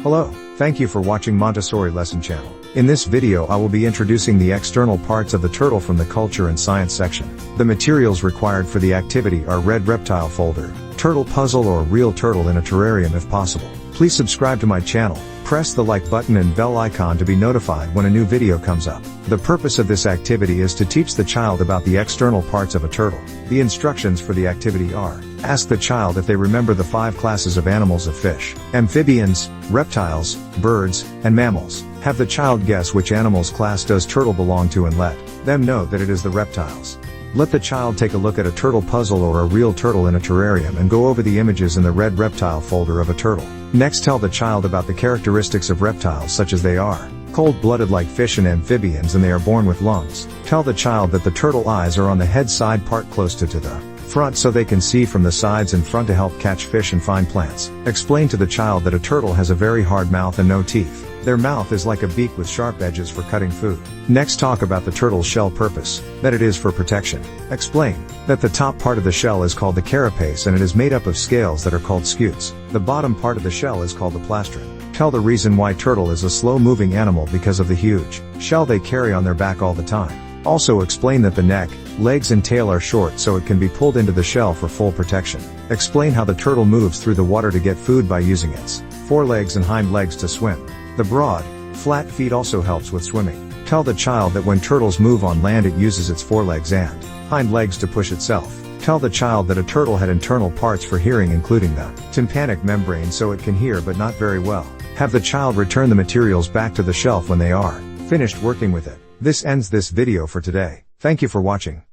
Hello, thank you for watching Montessori Lesson Channel. In this video I will be introducing the external parts of the turtle from the Culture and Science section. The materials required for the activity are red reptile folder, turtle puzzle or real turtle in a terrarium if possible. Please subscribe to my channel, press the like button and bell icon to be notified when a new video comes up. The purpose of this activity is to teach the child about the external parts of a turtle. The instructions for the activity are: ask the child if they remember the 5 classes of animals of fish, amphibians, reptiles, birds, and mammals. Have the child guess which animal's class does turtle belong to and let them know that it is the reptiles. Let the child take a look at a turtle puzzle or a real turtle in a terrarium and go over the images in the red reptile folder of a turtle. Next, tell the child about the characteristics of reptiles, such as they are cold-blooded like fish and amphibians and they are born with lungs. Tell the child that the turtle eyes are on the head side part close to the front so they can see from the sides and front to help catch fish and find plants. Explain to the child that a turtle has a very hard mouth and no teeth. Their mouth is like a beak with sharp edges for cutting food. Next, talk about the turtle's shell purpose, that it is for protection. Explain that the top part of the shell is called the carapace and it is made up of scales that are called scutes. The bottom part of the shell is called the plastron. Tell the reason why turtle is a slow-moving animal because of the huge shell they carry on their back all the time. Also explain that the neck, legs and tail are short so it can be pulled into the shell for full protection. Explain how the turtle moves through the water to get food by using its forelegs and hind legs to swim. The broad, flat feet also helps with swimming. Tell the child that when turtles move on land it uses its forelegs and hind legs to push itself. Tell the child that a turtle had internal parts for hearing including the tympanic membrane so it can hear but not very well. Have the child return the materials back to the shelf when they are finished working with it. This ends this video for today. Thank you for watching.